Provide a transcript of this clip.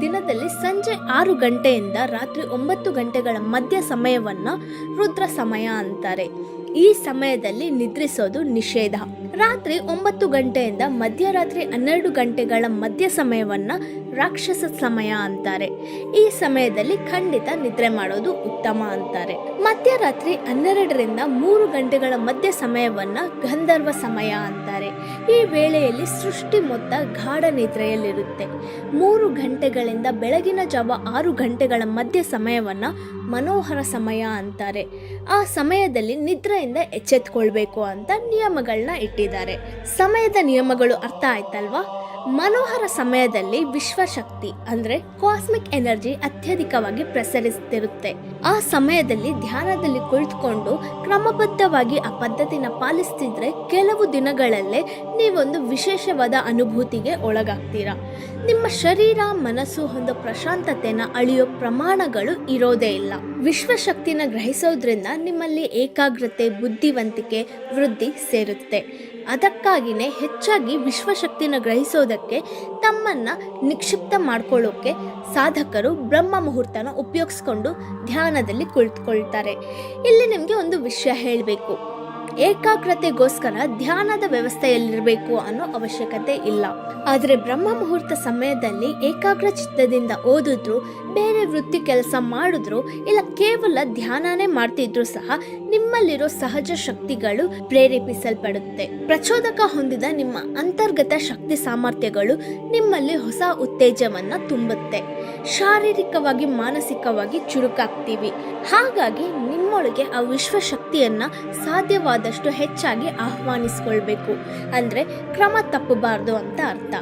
ದಿನದಲ್ಲಿ ಸಂಜೆ 6 ಗಂಟೆಯಿಂದ ರಾತ್ರಿ 9 ಗಂಟೆಗಳ ಮಧ್ಯ ಸಮಯವನ್ನು ರುದ್ರ ಸಮಯ ಅಂತಾರೆ. ಈ ಸಮಯದಲ್ಲಿ ನಿದ್ರಿಸೋದು ನಿಷೇಧ. ರಾತ್ರಿ 9 ಗಂಟೆಯಿಂದ ಮಧ್ಯರಾತ್ರಿ 12 ಗಂಟೆಗಳ ಮಧ್ಯ ಸಮಯವನ್ನು ರಾಕ್ಷಸ ಸಮಯ ಅಂತಾರೆ. ಈ ಸಮಯದಲ್ಲಿ ಖಂಡಿತ ನಿದ್ರೆ ಮಾಡೋದು ಉತ್ತಮ ಅಂತಾರೆ. ಮಧ್ಯರಾತ್ರಿ 12ರಿಂದ 3 ಗಂಟೆಗಳ ಮಧ್ಯ ಸಮಯವನ್ನ ಗಂಧರ್ವ ಸಮಯ ಅಂತಾರೆ. ಈ ವೇಳೆಯಲ್ಲಿ ಸೃಷ್ಟಿ ಮೊತ್ತ ಗಾಢ ನಿದ್ರೆಯಲ್ಲಿರುತ್ತೆ. 3 ಗಂಟೆಗಳಿಂದ ಬೆಳಗಿನ ಜಾವ 6 ಗಂಟೆಗಳ ಮಧ್ಯ ಸಮಯವನ್ನ ಮನೋಹರ ಸಮಯ ಅಂತಾರೆ. ಆ ಸಮಯದಲ್ಲಿ ನಿದ್ರೆಯಿಂದ ಎಚ್ಚೆತ್ಕೊಳ್ಬೇಕು ಅಂತ ನಿಯಮಗಳನ್ನ ಇಟ್ಟಿದ್ದಾರೆ. ಸಮಯದ ನಿಯಮಗಳು ಅರ್ಥ ಆಯ್ತಲ್ವಾ? ಮನೋಹರ ಸಮಯದಲ್ಲಿ ವಿಶ್ವಶಕ್ತಿ ಅಂದ್ರೆ ಕಾಸ್ಮಿಕ್ ಎನರ್ಜಿ ಅತ್ಯಧಿಕವಾಗಿ ಪ್ರಸರಿಸುತ್ತಿರುತ್ತೆ. ಆ ಸಮಯದಲ್ಲಿ ಧ್ಯಾನದಲ್ಲಿ ಕುಳಿತುಕೊಂಡು ಕ್ರಮಬದ್ಧವಾಗಿ ಆ ಪದ್ಧತಿನ ಪಾಲಿಸ್ತಿದ್ರೆ ಕೆಲವು ದಿನಗಳಲ್ಲೇ ನೀವೊಂದು ವಿಶೇಷವಾದ ಅನುಭೂತಿಗೆ ಒಳಗಾಗ್ತೀರಾ. ನಿಮ್ಮ ಶರೀರ ಮನಸ್ಸು ಒಂದು ಪ್ರಶಾಂತತೆನ ಅಳಿಯೋ ಪ್ರಮಾಣಗಳು ಇರೋದೇ ಇಲ್ಲ. ವಿಶ್ವಶಕ್ತಿನ ಗ್ರಹಿಸೋದ್ರಿಂದ ನಿಮ್ಮಲ್ಲಿ ಏಕಾಗ್ರತೆ, ಬುದ್ಧಿವಂತಿಕೆ ವೃದ್ಧಿ ಸೇರುತ್ತೆ. ಅದಕ್ಕಾಗಿಯೇ ಹೆಚ್ಚಾಗಿ ವಿಶ್ವಶಕ್ತಿನ ಗ್ರಹಿಸೋದಕ್ಕೆ ತಮ್ಮನ್ನು ನಿಕ್ಷಿಪ್ತ ಮಾಡ್ಕೊಳ್ಳೋಕೆ ಸಾಧಕರು ಬ್ರಹ್ಮ ಮುಹೂರ್ತನ ಉಪಯೋಗಿಸ್ಕೊಂಡು ಧ್ಯಾನದಲ್ಲಿ ಕುಳಿತುಕೊಳ್ತಾರೆ. ಇಲ್ಲಿ ನಿಮಗೆ ಒಂದು ವಿಷಯ ಹೇಳಬೇಕು. ಏಕಾಗ್ರತೆಗೋಸ್ಕರ ಧ್ಯಾನದ ವ್ಯವಸ್ಥೆಯಲ್ಲಿರಬೇಕು ಅನ್ನೋ ಅವಶ್ಯಕತೆ ಇಲ್ಲ. ಆದರೆ ಬ್ರಹ್ಮ ಮುಹೂರ್ತ ಸಮಯದಲ್ಲಿ ಏಕಾಗ್ರ ಚಿತ್ತದಿಂದ ಓದಿದ್ರು, ಬೇರೆ ವೃತ್ತಿ ಕೆಲಸ ಮಾಡಿದ್ರು, ಇಲ್ಲ ಕೇವಲ ಧ್ಯಾನನೇ ಮಾಡ್ತಿದ್ರು ಸಹ ನಿಮ್ಮಲ್ಲಿರೋ ಸಹಜ ಶಕ್ತಿಗಳು ಪ್ರೇರೇಪಿಸಲ್ಪಡುತ್ತೆ. ಪ್ರಚೋದಕ ಹೊಂದಿದ ನಿಮ್ಮ ಅಂತರ್ಗತ ಶಕ್ತಿ ಸಾಮರ್ಥ್ಯಗಳು ನಿಮ್ಮಲ್ಲಿ ಹೊಸ ಉತ್ತೇಜವನ್ನ ತುಂಬುತ್ತೆ. ಶಾರೀರಿಕವಾಗಿ ಮಾನಸಿಕವಾಗಿ ಚುರುಕಾಗ್ತೀವಿ. ಹಾಗಾಗಿ ನಿಮ್ಮೊಳಗೆ ಆ ವಿಶ್ವಶಕ್ತಿಯನ್ನ ಸಾಧ್ಯವಾದಷ್ಟು ಹೆಚ್ಚಾಗಿ ಆಹ್ವಾನಿಸ್ಕೊಳ್ಬೇಕು. ಅಂದ್ರೆ ಕ್ರಮ ತಪ್ಪಬಾರ್ದು ಅಂತ ಅರ್ಥ.